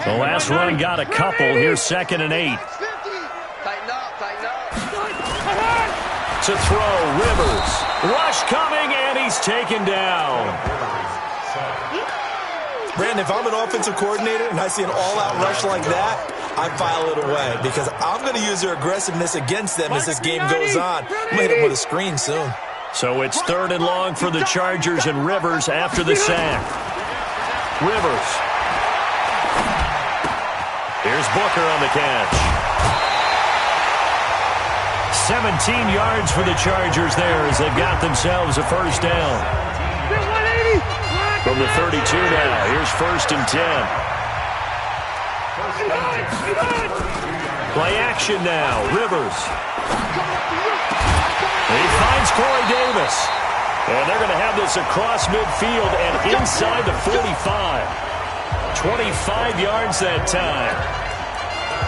The last run got a couple. Here's 2nd and 8. To throw, Rivers. Rush coming, and he's taken down. Brandon, if I'm an offensive coordinator and I see an all-out rush like that, I file it away because I'm going to use their aggressiveness against them as this game goes on. I'm going to hit them with a screen soon. So it's 3rd and long for the Chargers, and Rivers after the sack. Rivers. Here's Booker on the catch. 17 yards for the Chargers there as they've got themselves a first down. From the 32 now, here's 1st and 10. Play action now, Rivers. He finds Corey Davis. And they're going to have this across midfield and inside the 45. 25 yards that time.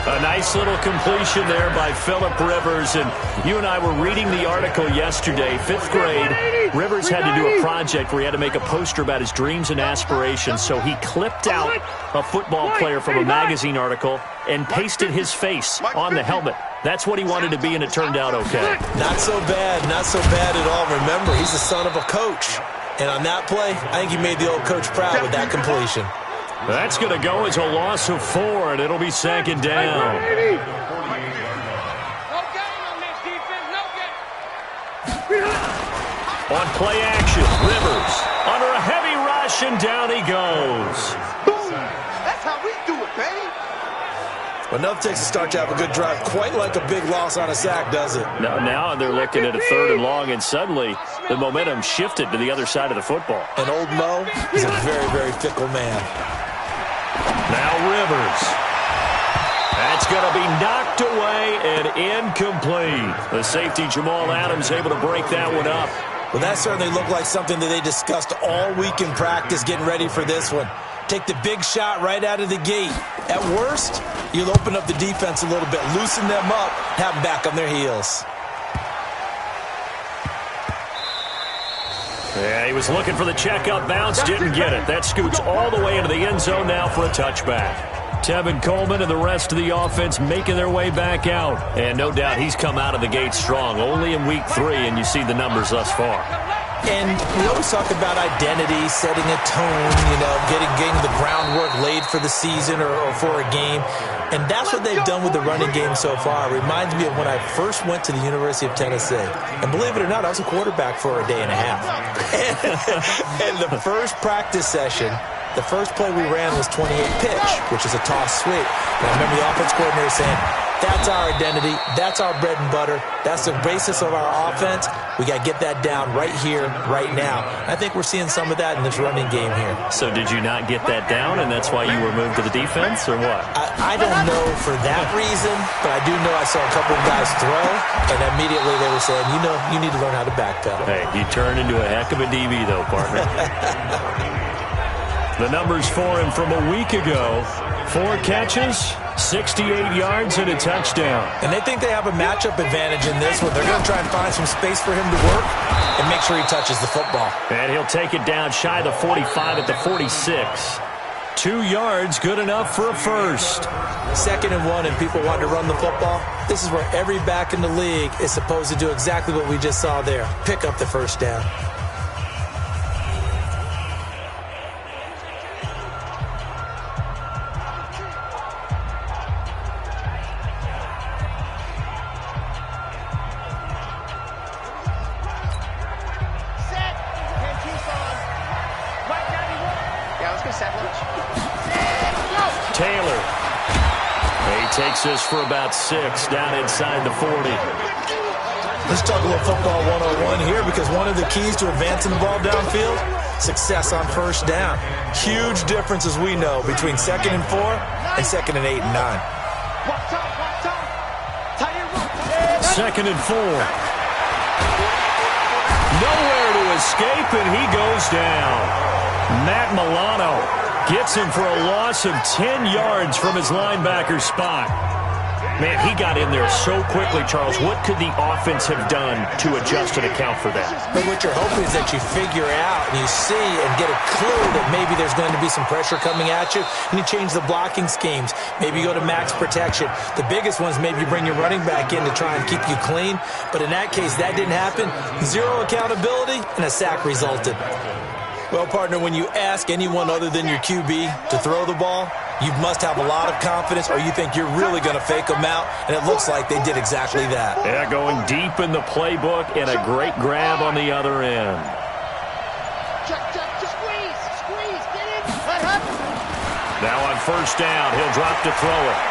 A nice little completion there by Phillip Rivers. And you and I were reading the article yesterday, 5th grade. Rivers had to do a project where he had to make a poster about his dreams and aspirations. So he clipped out a football player from a magazine article and pasted his face on the helmet. That's what he wanted to be, and it turned out okay. Not so bad at all. Remember, he's the son of a coach. And on that play, I think he made the old coach proud with that completion. That's going to go as a loss of 4, and it'll be 2nd down. On play action, Rivers under a heavy rush, and down he goes. Boom! That's how we do it, baby. Enough takes to start to have a good drive, quite like a big loss on a sack, does it? Now they're looking at a 3rd and long, and suddenly the momentum shifted to the other side of the football. And old Mo is a very, very fickle man. Now Rivers. That's going to be knocked away and incomplete. The safety, Jamal Adams, able to break that one up. Well, that certainly looked like something that they discussed all week in practice, getting ready for this one. Take the big shot right out of the gate. At worst, you'll open up the defense a little bit, loosen them up, have them back on their heels. Yeah, he was looking for the checkup bounce, didn't get it. That scoots all the way into the end zone now for a touchback. Tevin Coleman and the rest of the offense making their way back out. And no doubt he's come out of the gate strong, only in week 3, and you see the numbers thus far. And we always talk about identity, setting a tone, getting the groundwork laid for the season or for a game. And that's what they've done with the running game so far. It reminds me of when I first went to the University of Tennessee. And believe it or not, I was a quarterback for a day and a half. And the first practice session, the first play we ran was 28 pitch, which is a toss sweep. And I remember the offense coordinator saying, that's our identity. That's our bread and butter. That's the basis of our offense. We got to get that down right here, right now. I think we're seeing some of that in this running game here. So did you not get that down, and that's why you were moved to the defense, or what? I don't know for that reason, but I do know I saw a couple of guys throw, and immediately they were saying, you need to learn how to backpedal. Hey, you turned into a heck of a DB, though, partner. The numbers for him from a week ago: 4 catches, 68 yards, and a touchdown. And they think they have a matchup advantage in this one. They're going to try and find some space for him to work and make sure he touches the football. And he'll take it down shy of the 45 at the 46. 2 yards, good enough for a first. 2nd and 1, and people want to run the football. This is where every back in the league is supposed to do exactly what we just saw there. Pick up the first down. Taylor. He takes this for about 6 down inside the 40. Let's talk a little football 101 here, because one of the keys to advancing the ball downfield, success on first down. Huge difference, as we know, between 2nd and 4 and 2nd and 8 and 9. 2nd and 4. Nowhere to escape, and he goes down. Matt Milano gets him for a loss of 10 yards from his linebacker spot. Man, he got in there so quickly, Charles. What could the offense have done to adjust and account for that? But what you're hoping is that you figure out and you see and get a clue that maybe there's going to be some pressure coming at you, and you change the blocking schemes. Maybe you go to max protection. The biggest one is maybe you bring your running back in to try and keep you clean. But in that case, that didn't happen. Zero accountability, and a sack resulted. Well, partner, when you ask anyone other than your QB to throw the ball, you must have a lot of confidence, or you think you're really going to fake them out, and it looks like they did exactly that. Yeah, going deep in the playbook, and a great grab on the other end. Squeeze, get in. Now on first down, he'll drop to throw it.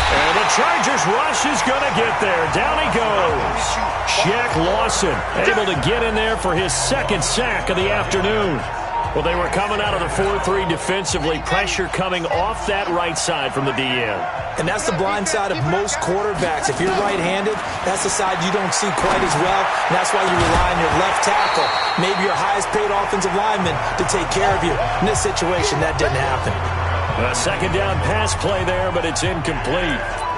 And the Chargers rush is going to get there. Down he goes. Shaq Lawson able to get in there for his second sack of the afternoon. Well, they were coming out of the 4-3 defensively. Pressure coming off that right side from the DN. And that's the blind side of most quarterbacks. If you're right-handed, that's the side you don't see quite as well. And that's why you rely on your left tackle, maybe your highest-paid offensive lineman, to take care of you. In this situation, that didn't happen. A second down pass play there, but it's incomplete.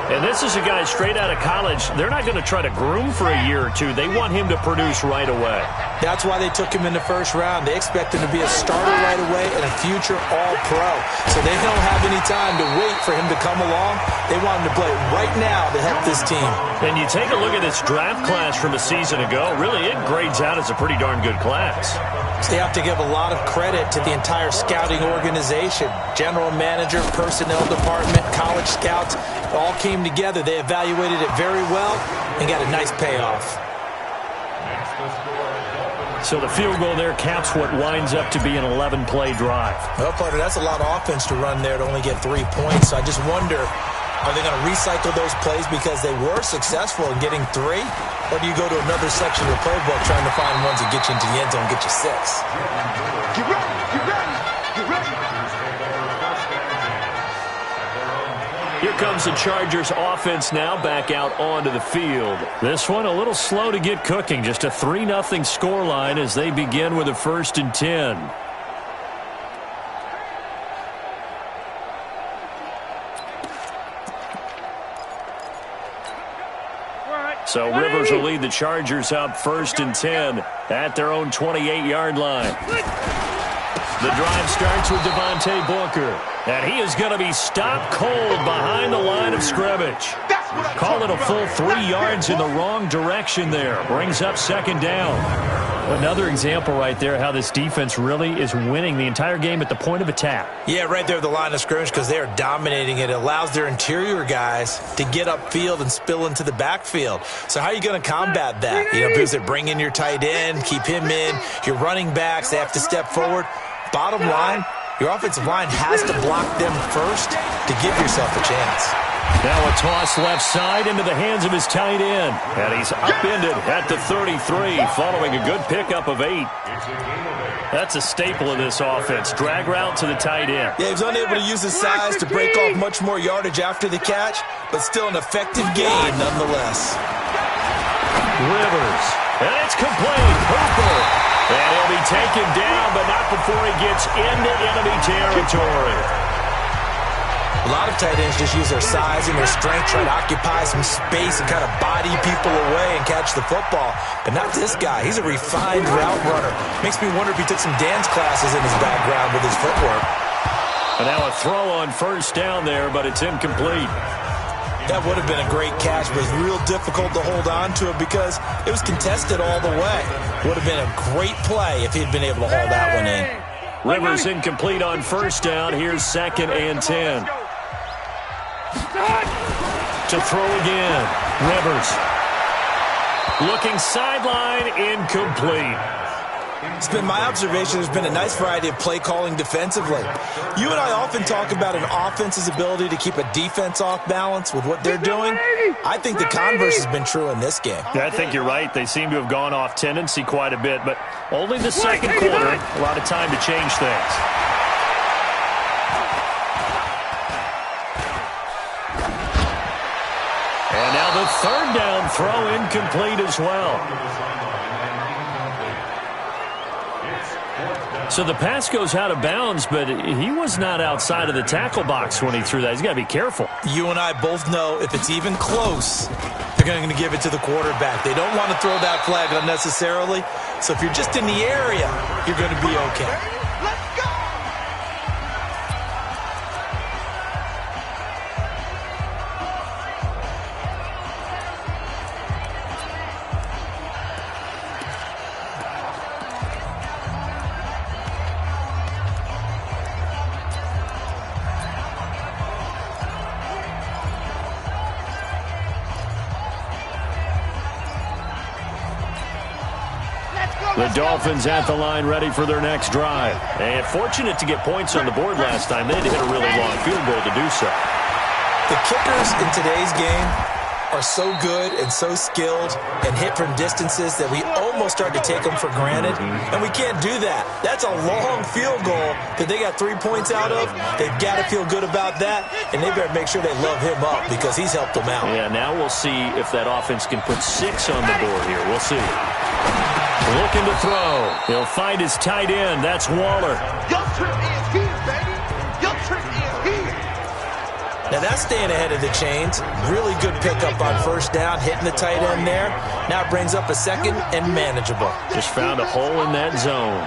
And this is a guy straight out of college. They're not going to try to groom for a year or two. They want him to produce right away. That's why they took him in the first round. They expect him to be a starter right away and a future All-Pro. So they don't have any time to wait for him to come along. They want him to play right now to help this team. And you take a look at this draft class from a season ago. Really, it grades out as a pretty darn good class. So they have to give a lot of credit to the entire scouting organization. General manager, personnel department, college scouts, it all came together. They evaluated it very well and got a nice payoff. So the field goal there caps what winds up to be an 11-play drive. Well, partner, that's a lot of offense to run there to only get 3 points. So I just wonder, are they going to recycle those plays because they were successful in getting 3? Or do you go to another section of the playbook trying to find ones that get you into the end zone and get you 6? Get ready, get ready, get ready. Here comes the Chargers offense now back out onto the field. This one a little slow to get cooking. Just a 3-0 scoreline as they begin with a 1st and 10. So Rivers will lead the Chargers up 1st and 10 at their own 28-yard line. The drive starts with Devontae Booker. And he is going to be stopped cold behind the line of scrimmage. Call it a full 3 yards in the wrong direction there. Brings up 2nd down. Another example right there how this defense really is winning the entire game at the point of attack. Yeah, right there at the line of scrimmage because they are dominating it. It allows their interior guys to get upfield and spill into the backfield. So how are you going to combat that? You know, because they bring in your tight end, keep him in. Your running backs, they have to step forward. Bottom line, your offensive line has to block them first to give yourself a chance. Now a toss left side into the hands of his tight end. And he's upended at the 33 following a good pickup of 8. That's a staple of this offense. Drag route to the tight end. Yeah, he was unable to use his size to break off much more yardage after the catch, but still an effective gain nonetheless. Rivers. And it's complete. Hooper. And he'll be taken down, but not before he gets into enemy territory. A lot of tight ends just use their size and their strength, try to occupy some space and kind of body people away and catch the football. But not this guy. He's a refined route runner. Makes me wonder if he took some dance classes in his background with his footwork. And now a throw on 1st down there, but it's incomplete. That would have been a great catch, but it's real difficult to hold on to it because it was contested all the way. Would have been a great play if he'd been able to haul that one in. Rivers incomplete on 1st down. Here's 2nd and 10. To throw again. Rivers. Looking sideline, incomplete. It's been my observation there's been a nice variety of play calling defensively. You and I often talk about an offense's ability to keep a defense off balance with what they're doing. I think the converse has been true in this game. Yeah, I think you're right. They seem to have gone off tendency quite a bit, but only the 2nd quarter. A lot of time to change things. And now the 3rd down throw incomplete as well. So the pass goes out of bounds, but he was not outside of the tackle box when he threw that. He's got to be careful. You and I both know if it's even close, they're going to give it to the quarterback. They don't want to throw that flag unnecessarily. So if you're just in the area, you're going to be okay. The Dolphins at the line, ready for their next drive. And fortunate to get points on the board last time. They had to hit a really long field goal to do so. The kickers in today's game are so good and so skilled and hit from distances that we almost start to take them for granted. And we can't do that. That's a long field goal that they got 3 points out of. They've got to feel good about that, and they better make sure they love him up because he's helped them out. Yeah, now we'll see if that offense can put 6 on the board here. We'll see. Looking to throw. He'll find his tight end. That's Waller. Your trip is here, baby. Your trip is here. Now that's staying ahead of the chains. Really good pickup on first down, hitting the tight end there. Now it brings up a second and manageable. Just found a hole in that zone.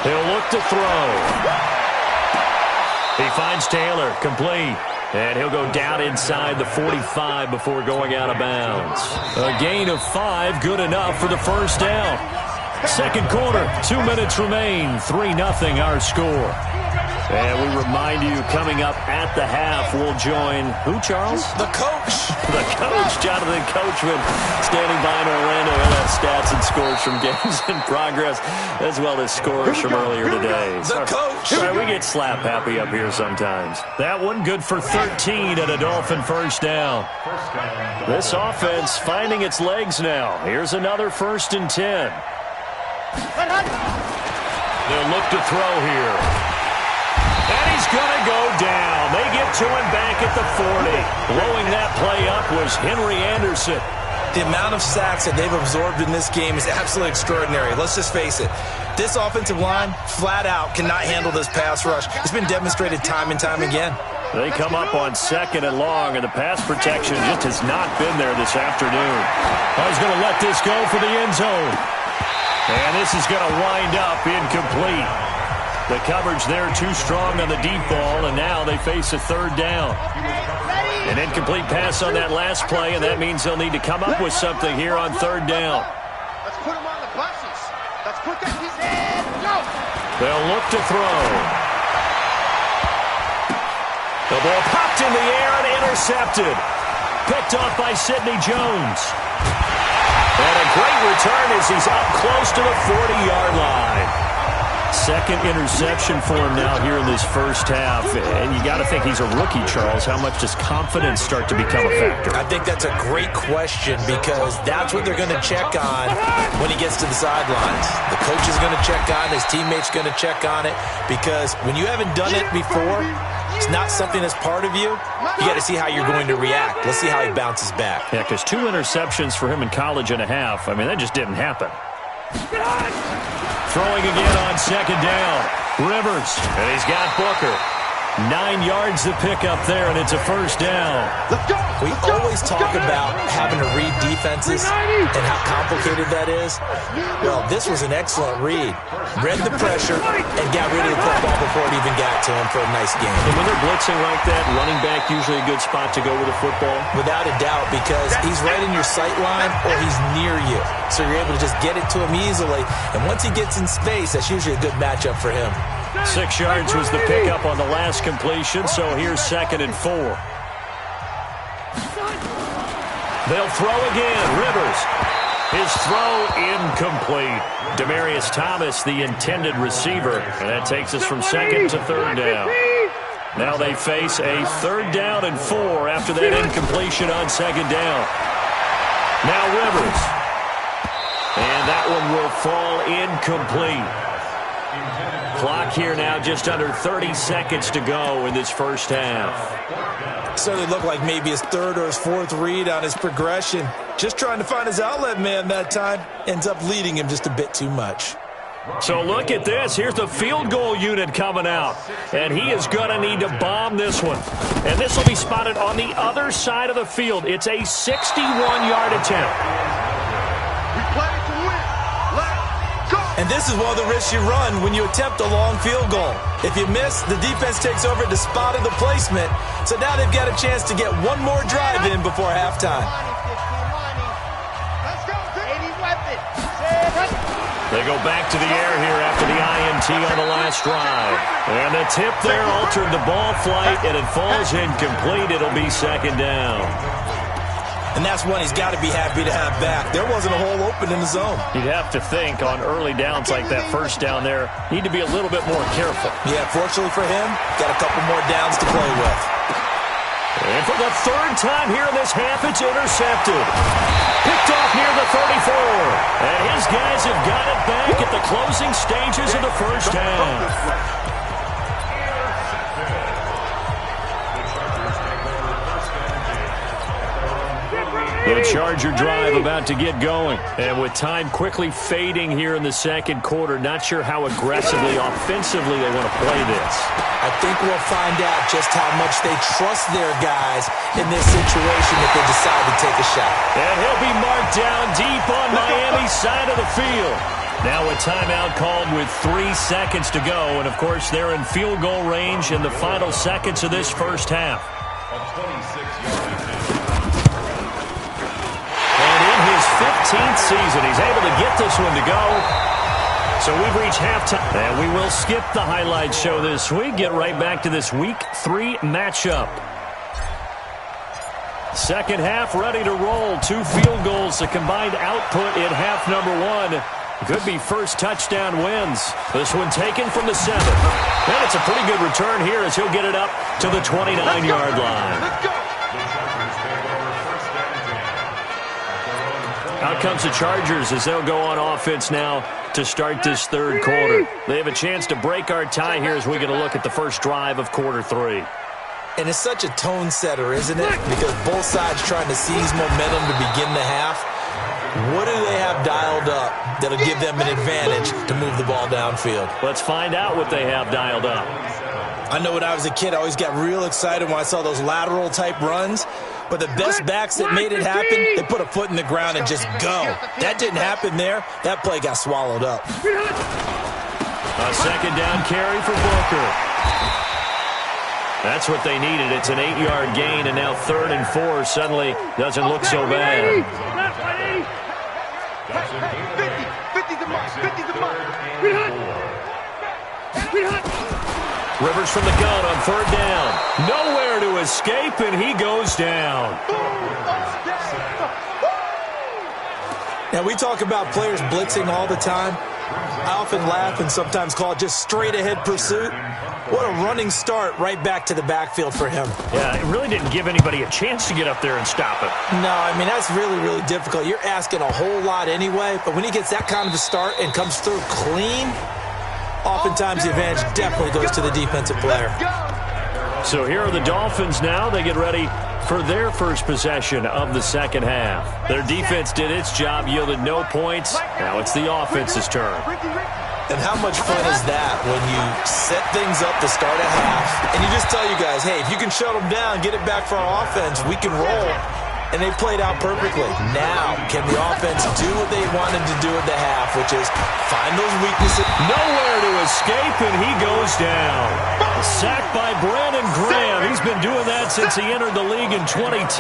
He'll look to throw. He finds Taylor, complete. And he'll go down inside the 45 before going out of bounds. A gain of 5, good enough for the first down. Second quarter, 2 minutes remain. 3-0 our score. And we remind you, coming up at the half, we'll join who, Charles? The coach. The coach, Jonathan Coachman, standing by in Orlando. He'll have stats and scores from games in progress, as well as scores from earlier today. The coach. Sorry, we get slap happy up here sometimes. That one good for 13 and a Dolphin first down. This offense finding its legs now. Here's another 1st and 10. They'll look to throw here. And he's going to go down. They get to him back at the 40. Blowing that play up was Henry Anderson. The amount of sacks that they've absorbed in this game is absolutely extraordinary. Let's just face it. This offensive line, flat out, cannot handle this pass rush. It's been demonstrated time and time again. They come up on 2nd and long, and the pass protection just has not been there this afternoon. Oh, he's going to let this go for the end zone. And this is going to wind up incomplete. The coverage there too strong on the deep ball, and now they face a 3rd down. An incomplete pass on that last play, and that means they'll need to come up with something here on 3rd down. Let's put him on the buses. Let's put that his head. Go. They'll look to throw. The ball popped in the air and intercepted. Picked off by Sidney Jones. And a great return as he's up close to the 40-yard line. Second interception for him now here in this first half. And you got to think he's a rookie, Charles. How much does confidence start to become a factor? I think that's a great question because that's what they're going to check on when he gets to the sidelines. The coach is going to check on it. His teammate's going to check on it because when you haven't done it before, it's not something that's part of you. You got to see how you're going to react. Let's see how he bounces back. Yeah, because 2 interceptions for him in college and a half. I mean, that just didn't happen. Throwing again on 2nd down. Rivers, and he's got Booker. 9 yards to pick up there, and it's a first down. We always talk about having to read defenses and how complicated that is. Well, this was an excellent read. Read the pressure and got rid of the football before it even got to him for a nice game. And when they're blitzing like that, running back usually a good spot to go with a football? Without a doubt, because he's right in your sight line or he's near you. So you're able to just get it to him easily. And once he gets in space, that's usually a good matchup for him. 6 yards was the pickup on the last completion, so here's 2nd and 4. They'll throw again. Rivers. His throw incomplete. Demaryius Thomas, the intended receiver. And that takes us from 2nd to 3rd down. Now they face a 3rd down and 4 after that incompletion on 2nd down. Now Rivers. And that one will fall incomplete. Clock here now just under 30 seconds to go in this first half. So it looked like maybe his 3rd or his 4th read on his progression. Just trying to find his outlet man that time. Ends up leading him just a bit too much. So look at this. Here's the field goal unit coming out. And he is going to need to bomb this one. And this will be spotted on the other side of the field. It's a 61-yard attempt. We play to win. Let's go. And this is one of the risks you run when you attempt a long field goal. If you miss, the defense takes over at the spot of the placement. So now they've got a chance to get one more drive in before halftime. Let's go. 80 weapons. They go back to the air here after the INT on the last drive. And the tip there altered the ball flight, and it falls incomplete. It'll be second down. And that's one he's got to be happy to have back. There wasn't a hole open in the zone. You'd have to think on early downs like that first down there, need to be a little bit more careful. Yeah, fortunately for him, got a couple more downs to play with. And for the third time here in this half, it's intercepted. Picked off near the 34. And his guys have got it back at the closing stages of the first half. The Charger drive about to get going. And with time quickly fading here in the second quarter, not sure how aggressively, offensively they want to play this. I think we'll find out just how much they trust their guys in this situation if they decide to take a shot. And he'll be marked down deep on Miami's side of the field. Now a timeout called with 3 seconds to go. And, of course, they're in field goal range in the final seconds of this first half. And in his 15th season, he's able to get this one to go. So we've reached halftime. And we will skip the highlight show this week. Get right back to this Week 3 matchup. Second half ready to roll. 2 field goals, the combined output in half number 1. Could be first touchdown wins. This one taken from the 7. And it's a pretty good return here as he'll get it up to the 29-yard line. Let's go. Out comes the Chargers as they'll go on offense now to start this third quarter. They have a chance to break our tie here as we get a look at the first drive of quarter 3. And it's such a tone setter, isn't it? Because both sides trying to seize momentum to begin the half. What do they have dialed up that'll give them an advantage to move the ball downfield? Let's find out what they have dialed up. I know when I was a kid, I always got real excited when I saw those lateral-type runs. But the best backs that made it happen, they put a foot in the ground and just go. That didn't happen there. That play got swallowed up. A second down carry for Booker. That's what they needed. It's an 8-yard gain, and now 3rd and 4 suddenly doesn't look so bad. 50 the mark. 50 the mark. Rivers from the gun on 3rd down. Nowhere to escape, and he goes down. Now, we talk about players blitzing all the time. I often laugh and sometimes call it just straight-ahead pursuit. What a running start right back to the backfield for him. Yeah, it really didn't give anybody a chance to get up there and stop it. No, I mean, that's really, really difficult. You're asking a whole lot anyway, but when he gets that kind of a start and comes through clean, oftentimes the advantage definitely goes to the defensive player. So here are the Dolphins now. They get ready for their first possession of the second half. Their defense did its job, yielded no points. Now it's the offense's turn. And how much fun is that when you set things up to start a half, and you just tell you guys, hey, if you can shut them down, get it back for our offense, we can roll. And they played out perfectly. Now, can the offense do what they wanted to do at the half, which is find those weaknesses? Nowhere to escape, and he goes down. Sacked by Brandon Graham. He's been doing that since he entered the league in 2010.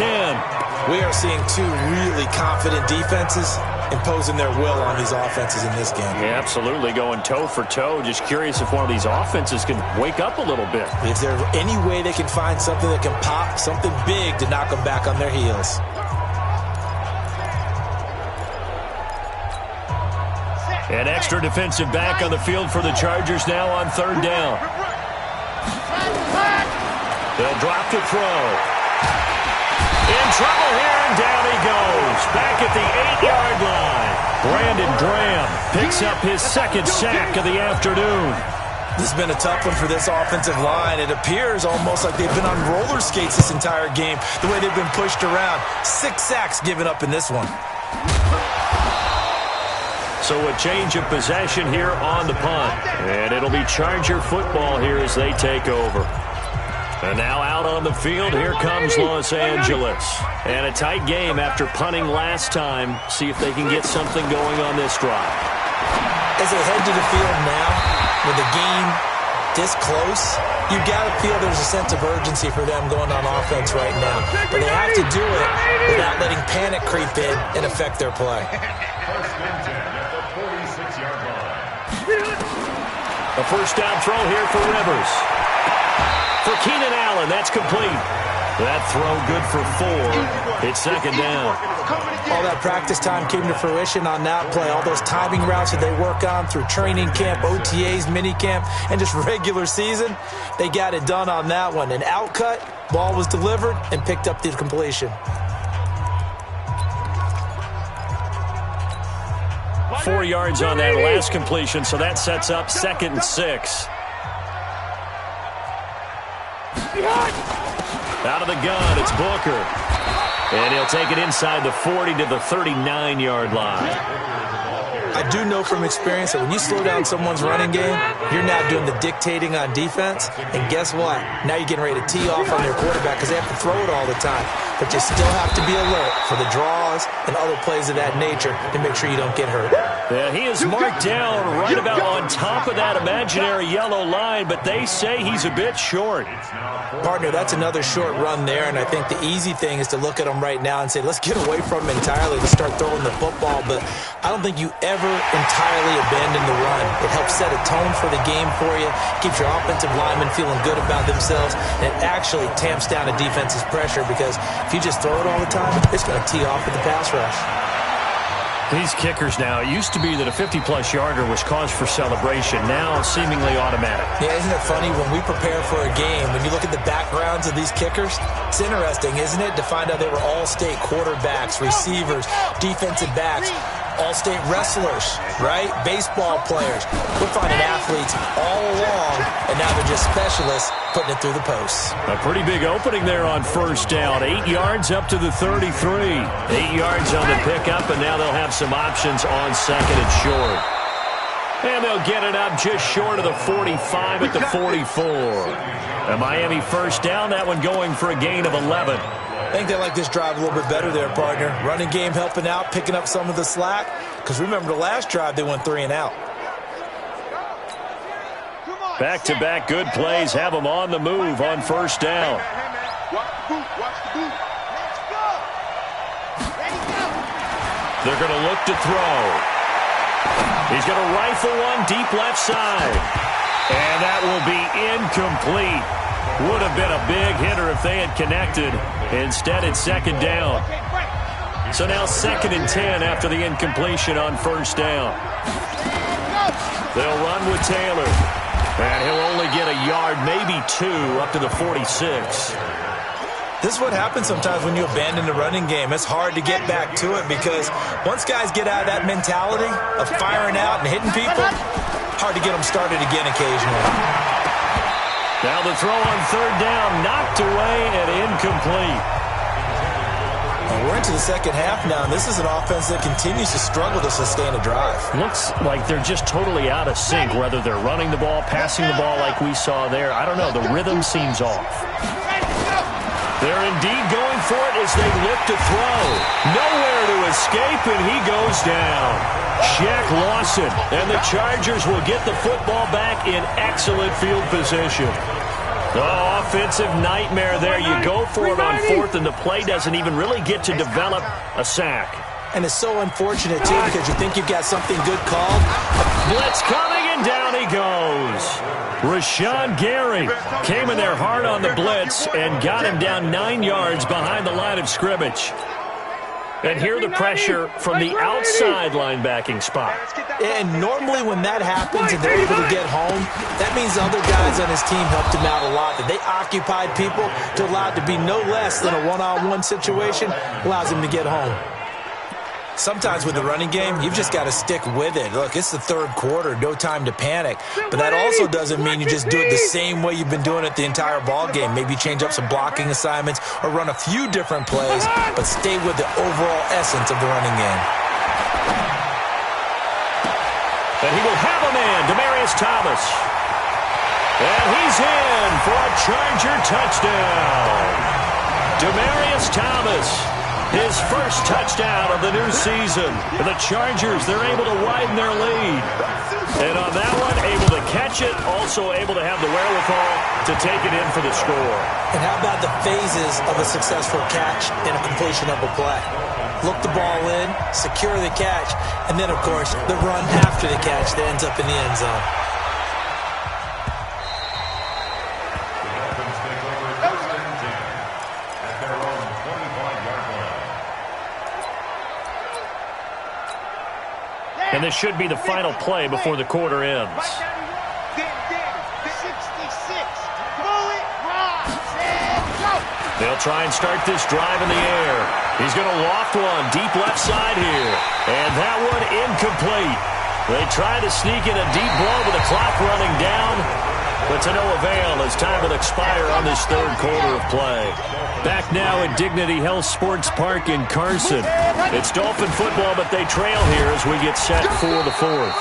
We are seeing 2 really confident defenses imposing their will on these offenses in this game. Yeah, absolutely, going toe for toe. Just curious if one of these offenses can wake up a little bit. Is there any way they can find something that can pop, something big to knock them back on their heels? An extra defensive back on the field for the Chargers now on 3rd down. They'll drop to throw. In trouble here, and down he goes. Back at the 8-yard line. Brandon Graham picks up his 2nd sack of the afternoon. This has been a tough one for this offensive line. It appears almost like they've been on roller skates this entire game, the way they've been pushed around. 6 sacks given up in this one. So a change of possession here on the punt. And it'll be Charger football here as they take over. And now out on the field, here comes Los Angeles. And a tight game after punting last time. See if they can get something going on this drive. As they head to the field now, with the game this close, you got to feel there's a sense of urgency for them going on offense right now. But they have to do it without letting panic creep in and affect their play. A first down throw here for Rivers. For Keenan Allen, that's complete. That throw good for 4. It's second down. All that practice time came to fruition on that play. All those timing routes that they work on through training camp, OTAs, minicamp, and just regular season, they got it done on that one. An outcut, ball was delivered, and picked up the completion. 4 yards on that last completion, so that sets up 2nd and 6. Out of the gun, it's Booker. And he'll take it inside the 40 to the 39-yard line. I do know from experience that when you slow down someone's running game, you're now doing the dictating on defense. And guess what? Now you're getting ready to tee off on their quarterback because they have to throw it all the time. But you still have to be alert for the draws and other plays of that nature to make sure you don't get hurt. Yeah, he is marked down right about on top of that imaginary yellow line, but they say he's a bit short. Partner, that's another short run there, and I think the easy thing is to look at him right now and say, let's get away from him entirely. Let's start throwing the football, but I don't think you ever entirely abandon the run. It helps set a tone for the game for you, keeps your offensive linemen feeling good about themselves, and it actually tamps down a defense's pressure because if you just throw it all the time, it's going to tee off with the pass rush. These kickers now, it used to be that a 50-plus yarder was cause for celebration. Now, seemingly automatic. Yeah, isn't it funny when we prepare for a game, when you look at the backgrounds of these kickers, it's interesting, isn't it, to find out they were all-state quarterbacks, receivers, defensive backs, all-state wrestlers, right? Baseball players. We're finding athletes all along, and now they're just specialists putting it through the posts. A pretty big opening there on first down. 8 yards up to the 33. 8 yards on the pickup, and now they'll have some options on second and short. And they'll get it up just short of the 45 at the 44. A Miami first down, that one going for a gain of 11. I think they like this drive a little bit better there, partner. Running game helping out, picking up some of the slack. Because remember the last drive, they went 3 and out. Back-to-back good plays have them on the move on first down. They're going to look to throw. He's going to rifle one deep left side. And that will be incomplete. Would have been a big hitter if they had connected. Instead, it's second down. So now 2nd and 10 after the incompletion on first down. They'll run with Taylor. And he'll only get a yard, maybe 2, up to the 46. This is what happens sometimes when you abandon the running game. It's hard to get back to it because once guys get out of that mentality of firing out and hitting people, hard to get them started again occasionally. Now the throw on third down, knocked away and incomplete. And we're into the second half now, and this is an offense that continues to struggle to sustain a drive. Looks like they're just totally out of sync, whether they're running the ball, passing the ball like we saw there. I don't know. The rhythm seems off. They're indeed going for it as they look to throw. Nowhere to escape, and he goes down. Shaq Lawson, and the Chargers will get the football back in excellent field position. Oh, offensive nightmare there. You go for it on fourth, and the play doesn't even really get to develop a sack. And it's so unfortunate, too, because you think you've got something good called. Blitz coming, and down he goes. Rashawn Gary came in there hard on the blitz and got him down 9 yards behind the line of scrimmage. And here the pressure from the outside linebacking spot. And normally when that happens and they're able to get home, that means the other guys on his team helped him out a lot. That they occupied people to allow it to be no less than a one-on-one situation, allows him to get home. Sometimes with the running game, you've just got to stick with it. Look, it's the third quarter, no time to panic. But that also doesn't mean you just do it the same way you've been doing it the entire ball game. Maybe change up some blocking assignments or run a few different plays, but stay with the overall essence of the running game. And he will have a man, Demaryius Thomas. And he's in for a Charger touchdown. Demaryius Thomas, his first touchdown of the new season. And the Chargers, they're able to widen their lead. And on that one, able to catch it, also able to have the wherewithal to take it in for the score. And how about the phases of a successful catch and a completion of a play? Look the ball in, secure the catch, and then, of course, the run after the catch that ends up in the end zone. And this should be the final play before the quarter ends. 66. They'll try and start this drive in the air. He's going to loft one deep left side here. And that one incomplete. They try to sneak in a deep blow with the clock running down. But to no avail as time will expire on this third quarter of play. Back now at Dignity Health Sports Park in Carson. It's Dolphin football, but they trail here as we get set for the fourth.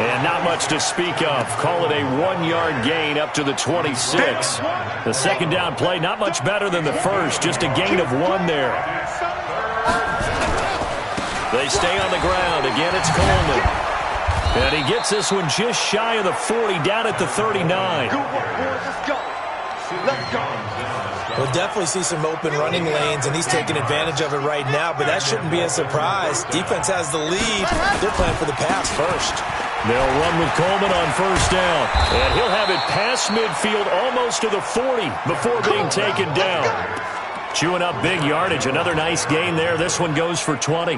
And not much to speak of. Call it a 1-yard gain up to the 26. The second down play, not much better than the first. Just a gain of 1 there. They stay on the ground. Again, it's Coleman. And he gets this one just shy of the 40, down at the 39. Good work, boys. Let's go. Let's go. We'll definitely see some open running lanes, and he's taking advantage of it right now, but that shouldn't be a surprise. Defense has the lead. They're playing for the pass first. They'll run with Coleman on first down. And he'll have it past midfield almost to the 40 before being taken down. Chewing up big yardage. Another nice gain there. This one goes for 20.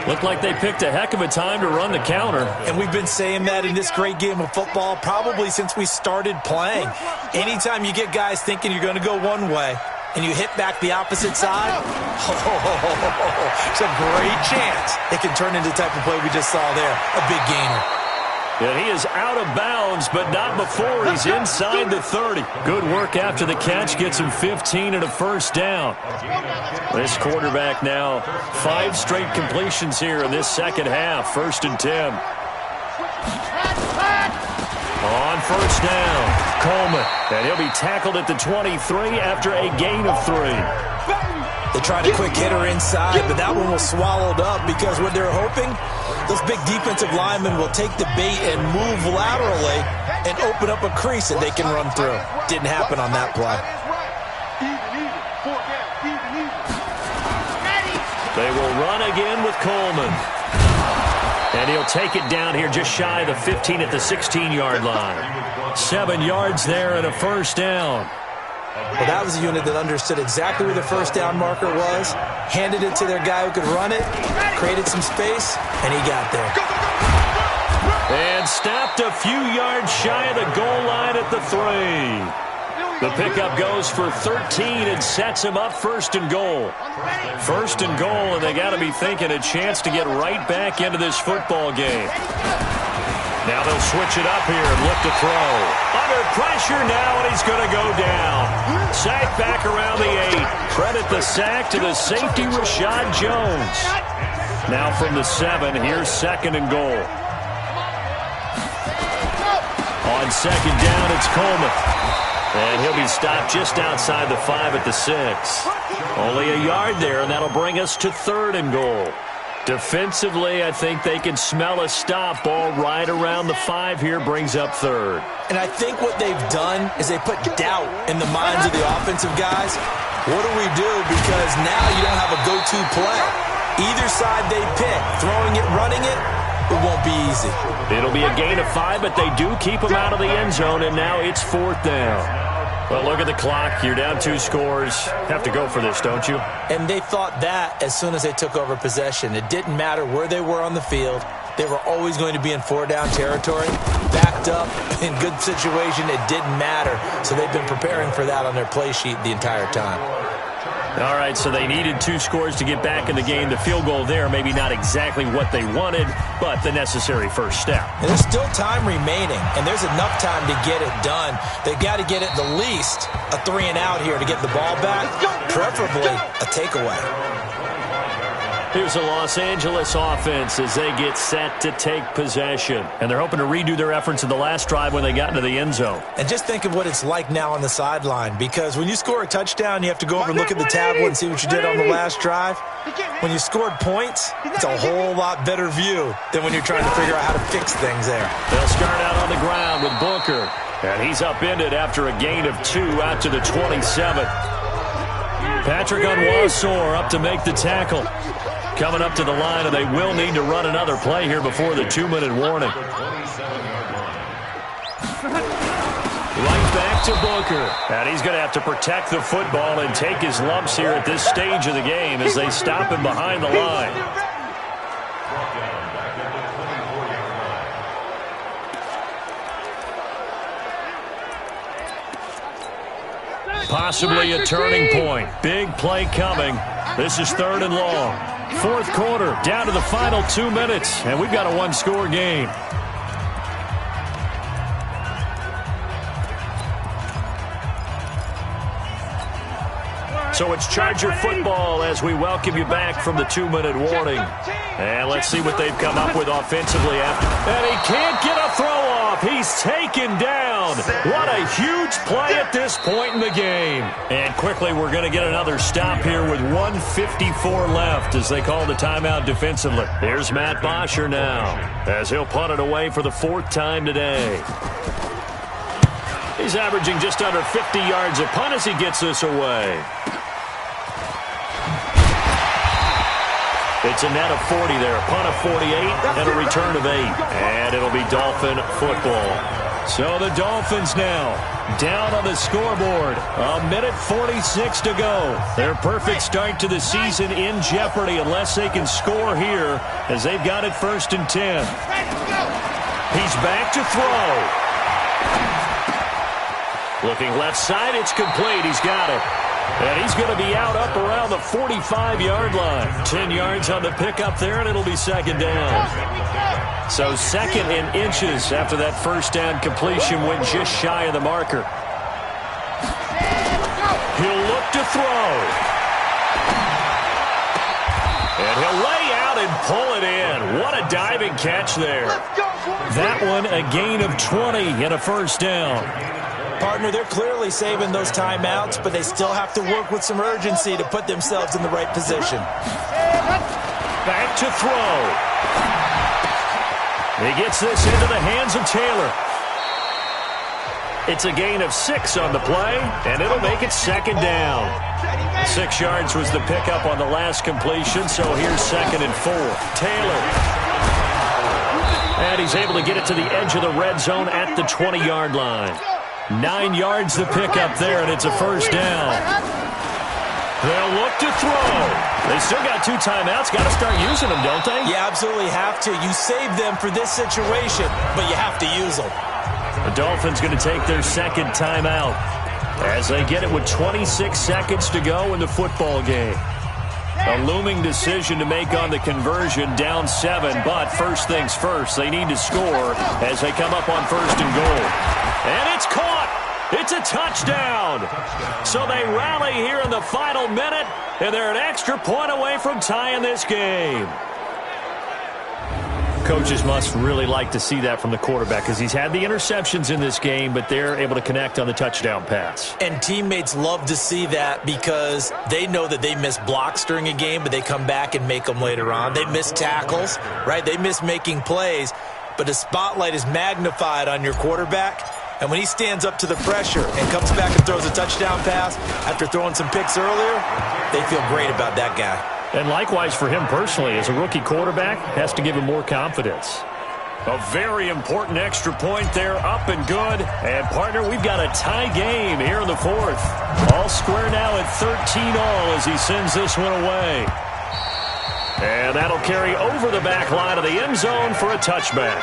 Looked like they picked a heck of a time to run the counter. And we've been saying that in this great game of football probably since we started playing. Anytime you get guys thinking you're going to go one way and you hit back the opposite side, it's a great chance it can turn into the type of play we just saw there. A big gainer. And he is out of bounds, but not before he's inside the 30. Good work after the catch. Gets him 15 and a first down. This quarterback now, 5 straight completions here in this second half. 1st and 10. On first down, Coleman. And he'll be tackled at the 23 after a gain of 3. They tried a quick hitter inside, but that one was swallowed up because what they're hoping, those big defensive linemen will take the bait and move laterally and open up a crease that they can run through. Didn't happen on that play. They will run again with Coleman. And he'll take it down here just shy of the 15 at the 16-yard line. 7 yards there and a first down. Well, that was a unit that understood exactly where the first down marker was, handed it to their guy who could run it, created some space, and he got there. And stopped a few yards shy of the goal line at the 3. The pickup goes for 13 and sets him up 1st and goal. 1st and goal, and they got to be thinking a chance to get right back into this football game. Now they'll switch it up here and look to throw. Under pressure now, and he's going to go down. Sack back around the 8. Credit the sack to the safety, Rashad Jones. Now from the 7, here's 2nd and goal. On 2nd down, it's Coleman. And he'll be stopped just outside the 5 at the 6. Only a yard there, and that'll bring us to 3rd and goal. Defensively, I think they can smell a stop. Ball right around the 5 here, brings up 3rd. And I think what they've done is they put doubt in the minds of the offensive guys. What do we do? Because now you don't have a go-to play. Either side they pick, throwing it, running it, it won't be easy. It'll be a gain of 5, but they do keep him out of the end zone, and now it's 4th down. Well, look at the clock. You're down 2 scores. Have to go for this, don't you? And they thought that as soon as they took over possession. It didn't matter where they were on the field. They were always going to be in 4-down territory. Backed up, in good situation, it didn't matter. So they've been preparing for that on their play sheet the entire time. All right, so they needed 2 scores to get back in the game. The field goal there, maybe not exactly what they wanted, but the necessary first step. And there's still time remaining, and there's enough time to get it done. They've got to get at the least a 3-and-out here to get the ball back, preferably a takeaway. Here's the Los Angeles offense as they get set to take possession. And they're hoping to redo their efforts in the last drive when they got into the end zone. And just think of what it's like now on the sideline, because when you score a touchdown, you have to go over and look at the tablet and see what you did on the last drive. When you scored points, it's a whole lot better view than when you're trying to figure out how to fix things there. They'll start out on the ground with Booker. And he's upended after a gain of 2 out to the 27. Patrick Onwuasor up to make the tackle. Coming up to the line, and they will need to run another play here before the 2-minute warning. Right back to Booker. And he's going to have to protect the football and take his lumps here at this stage of the game as they stop him behind the line. Possibly a turning point. Big play coming. This is 3rd and long. 4th quarter, down to the final 2 minutes, and we've got a one-score game. So it's Charger football as we welcome you back from the 2-minute warning. And let's see what they've come up with offensively after. And he can't get a throw off. He's taken down. What a huge play at this point in the game. And quickly we're going to get another stop here with 1:54 left as they call the timeout defensively. Here's Matt Bosher now as he'll punt it away for the 4th time today. He's averaging just under 50 yards a punt as he gets this away. It's a net of 40 there, a punt of 48, and a return of 8. And it'll be Dolphin football. So the Dolphins now down on the scoreboard. 1:46 to go. Their perfect start to the season in jeopardy unless they can score here as they've got it 1st and 10. He's back to throw. Looking left side, it's complete. He's got it. And he's going to be out up around the 45-yard line. 10 yards on the pickup there, and it'll be 2nd down. So 2nd and inches after that 1st down completion went just shy of the marker. He'll look to throw. And he'll lay out and pull it in. What a diving catch there. That one a gain of 20 and a 1st down. Partner, they're clearly saving those timeouts, but they still have to work with some urgency to put themselves in the right position. Back to throw. He gets this into the hands of Taylor. It's a gain of 6 on the play, and it'll make it 2nd down. 6 yards was the pickup on the last completion, so here's 2nd and 4. Taylor. And he's able to get it to the edge of the red zone at the 20-yard line. 9 yards the pickup there, and it's a 1st down. They'll look to throw. They still got 2 timeouts. Got to start using them, don't they? You absolutely have to. You save them for this situation, but you have to use them. The Dolphins going to take their 2nd timeout as they get it with 26 seconds to go in the football game. A looming decision to make on the conversion, down 7, but first things first, they need to score as they come up on 1st and goal. And it's caught! It's a touchdown! So they rally here in the final minute, and they're an extra point away from tying this game. Coaches must really like to see that from the quarterback because he's had the interceptions in this game, but they're able to connect on the touchdown pass. And teammates love to see that because they know that they miss blocks during a game, but they come back and make them later on. They miss tackles, right? They miss making plays, but the spotlight is magnified on your quarterback. And when he stands up to the pressure and comes back and throws a touchdown pass after throwing some picks earlier, they feel great about that guy. And likewise for him personally, as a rookie quarterback, has to give him more confidence. A very important extra point there, up and good. And, partner, we've got a tie game here in the 4th. All square now at 13-all as he sends this one away. And that'll carry over the back line of the end zone for a touchback.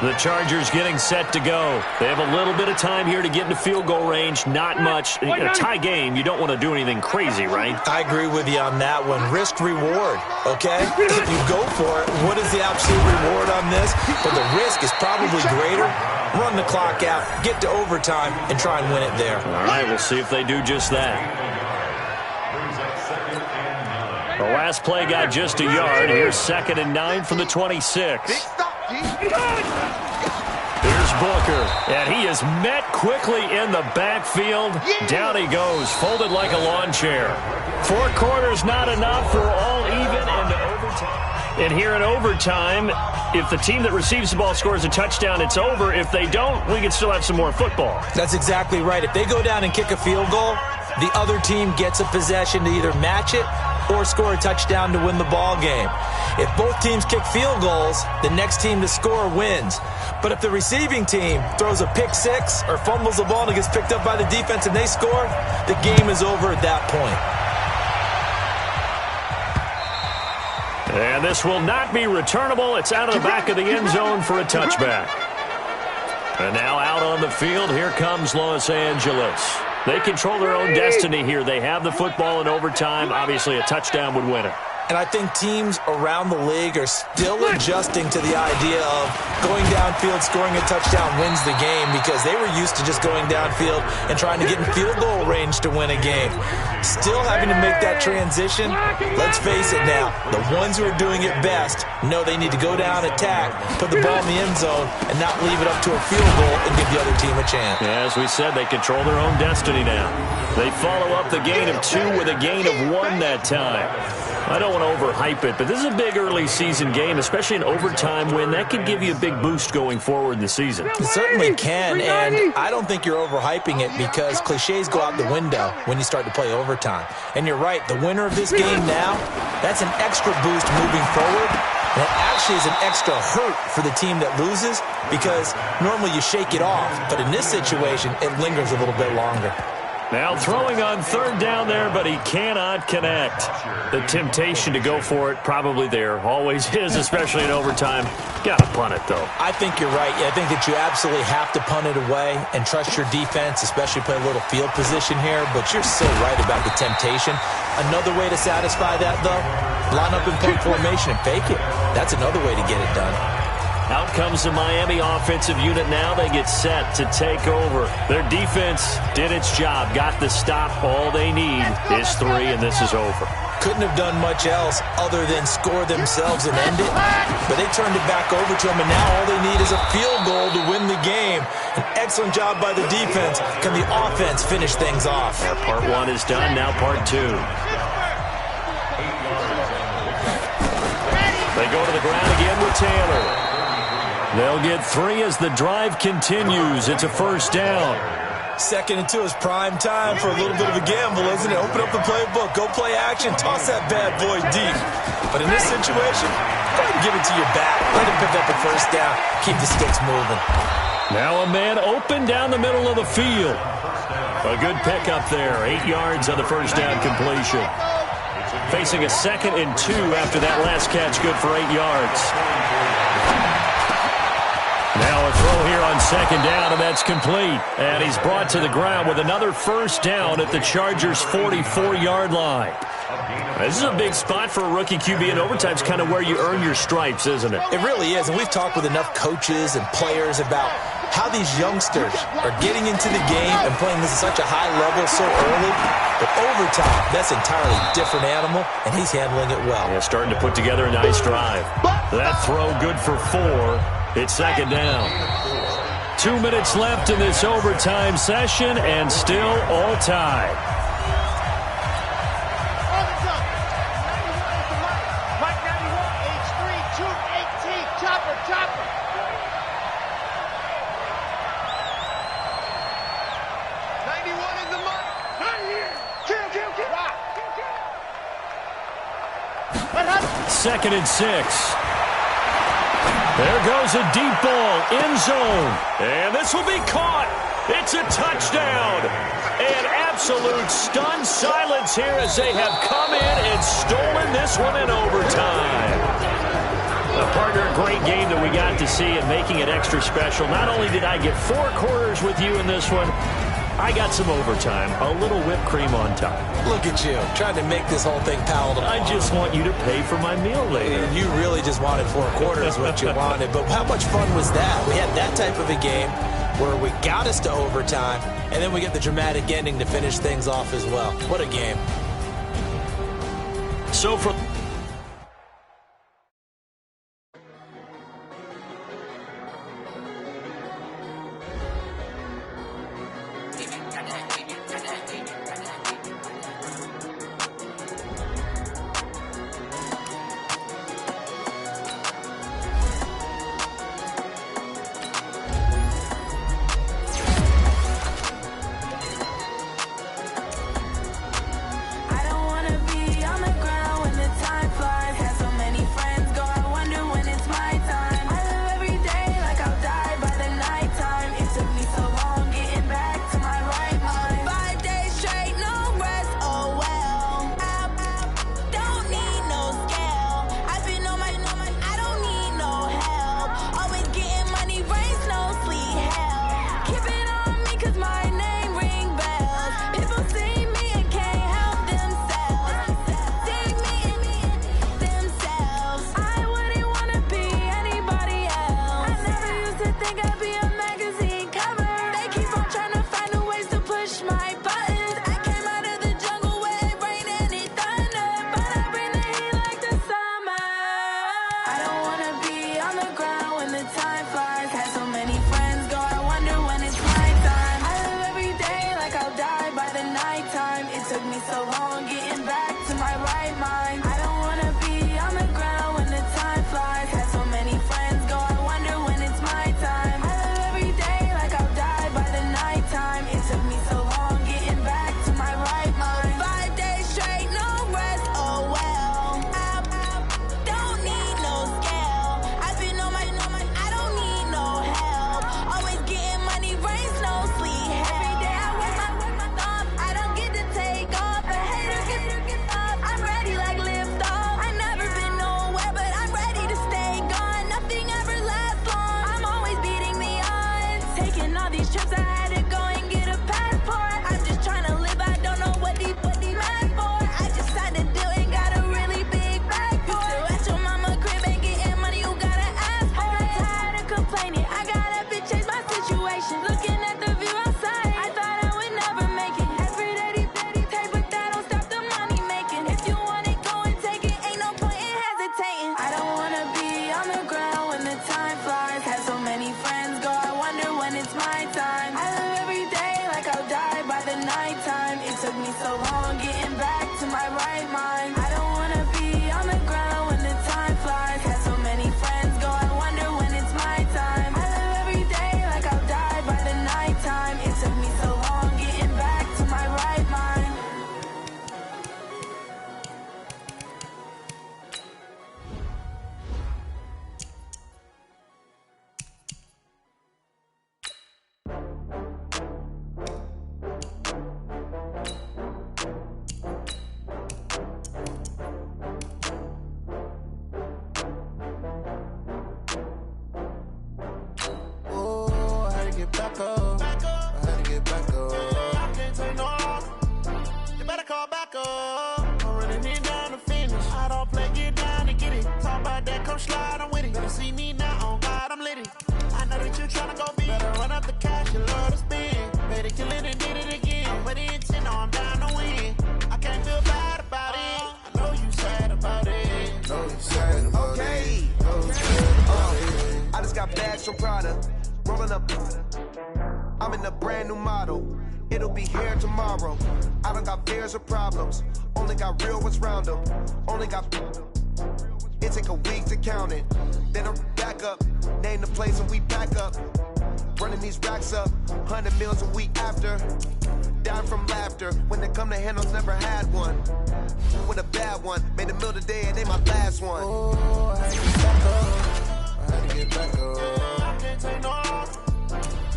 The Chargers getting set to go. They have a little bit of time here to get into field goal range. Not much. In a tie game, you don't want to do anything crazy, right? I agree with you on that one. Risk-reward, okay? If you go for it, what is the absolute reward on this? But the risk is probably greater. Run the clock out, get to overtime, and try and win it there. All right, we'll see if they do just that. The last play got just a yard. Here's 2nd and 9 from the 26. Big stop, D. Here's Booker, and he is met quickly in the backfield. Down he goes, folded like a lawn chair. 4 quarters not enough for all even into overtime. And here in overtime, if the team that receives the ball scores a touchdown, it's over. If they don't, we can still have some more football. That's exactly right. If they go down and kick a field goal, the other team gets a possession to either match it or score a touchdown to win the ball game. If both teams kick field goals, the next team to score wins. But if the receiving team throws a pick six or fumbles the ball and it gets picked up by the defense and they score, the game is over at that point. And this will not be returnable. It's out of the back of the end zone for a touchback. And now out on the field, here comes Los Angeles. They control their own destiny here. They have the football in overtime. Obviously, a touchdown would win it. And I think teams around the league are still adjusting to the idea of going downfield, scoring a touchdown wins the game, because they were used to just going downfield and trying to get in field goal range to win a game. Still having to make that transition. Let's face it now, the ones who are doing it best know they need to go down, attack, put the ball in the end zone, and not leave it up to a field goal and give the other team a chance. Yeah, as we said, they control their own destiny now. They follow up the gain of 2 with a gain of 1 that time. I don't want to overhype it, but this is a big early season game, especially an overtime win. That could give you a big boost going forward in the season. It certainly can, and I don't think you're overhyping it because cliches go out the window when you start to play overtime. And you're right, the winner of this game now, that's an extra boost moving forward. And it actually is an extra hurt for the team that loses because normally you shake it off, but in this situation, it lingers a little bit longer. Now throwing on 3rd down there, but he cannot connect. The temptation to go for it probably there. Always is, especially in overtime. Got to punt it, though. I think you're right. I think that you absolutely have to punt it away and trust your defense, especially play a little field position here. But you're so right about the temptation. Another way to satisfy that, though, line up in punt formation and fake it. That's another way to get it done. Out comes the Miami offensive unit now. They get set to take over. Their defense did its job, got the stop. All they need is 3, and this is over. Couldn't have done much else other than score themselves and end it. But they turned it back over to them, and now all they need is a field goal to win the game. An excellent job by the defense. Can the offense finish things off? Part 1 is done, now part 2. They go to the ground again with Taylor. They'll get 3 as the drive continues. It's a 1st down. 2nd and 2 is prime time for a little bit of a gamble, isn't it? Open up the playbook, go play action, toss that bad boy deep. But in this situation, go ahead and give it to your back. Let him pick up a 1st down. Keep the sticks moving. Now a man open down the middle of the field. A good pickup there. 8 yards on the 1st down completion. Facing a 2nd and 2 after that last catch, good for 8 yards. Now a throw here on 2nd down, and that's complete. And he's brought to the ground with another 1st down at the Chargers' 44-yard line. This is a big spot for a rookie QB, and overtime's kind of where you earn your stripes, isn't it? It really is, and we've talked with enough coaches and players about how these youngsters are getting into the game and playing this at such a high level so early. But overtime, that's an entirely different animal, and he's handling it well. Yeah, starting to put together a nice drive. That throw good for 4. It's 2nd down. 2 minutes left in this overtime session, and still all tied. Mike 91, age 3, Juke 18, chopper. 91 is the mark. Right here. Kill. Rock. 2nd and 6. There goes a deep ball, end zone. And this will be caught. It's a touchdown. And absolute stunned silence here as they have come in and stolen this one in overtime. Partner, a great game that we got to see and making it extra special. Not only did I get 4 quarters with you in this one, I got some overtime, a little whipped cream on top. Look at you, trying to make this whole thing palatable. I just want you to pay for my meal later. You really just wanted 4 quarters, what you wanted. But how much fun was that? We had that type of a game where we got us to overtime, and then we get the dramatic ending to finish things off as well. What a game. So for that you tryna go be. Better run up the cash, you love to spend. Better kill it and did it again. But the intent, no, I'm down to win. I can't feel bad about it. I know you sad about it. Know you sad about it. I just got bags from Prada. Rolling up. I'm in a brand new model. It'll be here tomorrow. I don't got fears or problems. Only got real ones round them. Only got. It take a week to count it. Then I'm back up. Name the place and we back up. Running these racks up. 100 meals a week after. Dying from laughter. When they come to handles, never had one. With a bad one. Made a meal today and they my last one. Oh, I had to get back up. I can't take no.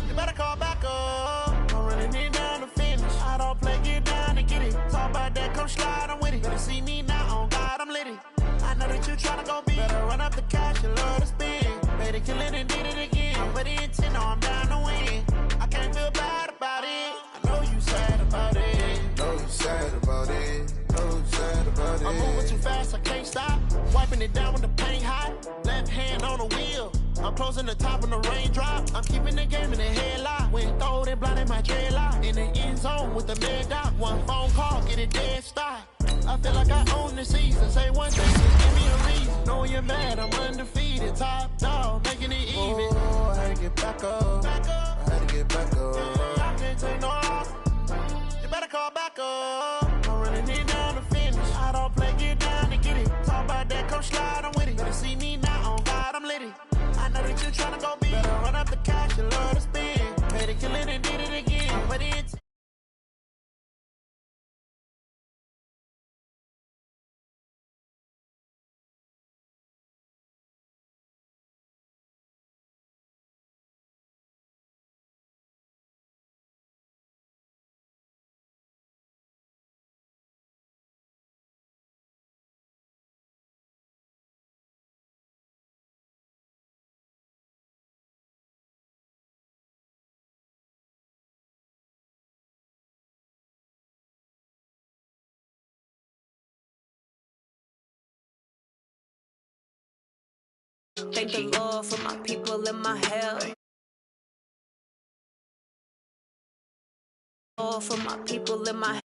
You better call back up. I'm running it down to finish. I don't play, get down to get it. Talk about that, come slide, I'm with it. Better see me now, on God, I'm lit it. I know that you tryna go be. Better run up the cash, you love to spend. Better kill it and did it again. But the intent, no, I'm down to win. I can't feel bad about it. I know you sad about it. Know you sad about it. Know you sad about it. I'm moving too fast, I can't stop. Wiping it down with the paint hot. Left hand on the wheel. I'm closing the top on the raindrop. I'm keeping the game in the headlock. When throwed and blinded my dreadlock. In the end zone with the mad dot. One phone call, get it dead stop. I feel like I own the season. Say one thing, just give me a reason. Knowing you're mad, I'm undefeated. Top dog, making it even. Oh, I had to get back up. Back up. I had to get back up. I can't take no off. You better call back up. I'm running it down to finish. I don't play, get down to get it. Talk about that, come slide, I'm with it. Better see me now, on God, I'm lit it. I know that you tryna go be. Better run up the cash, you love to spend. Better kill it and did it again. But it's Thank the Lord for my people in my hell. Lord for my people in my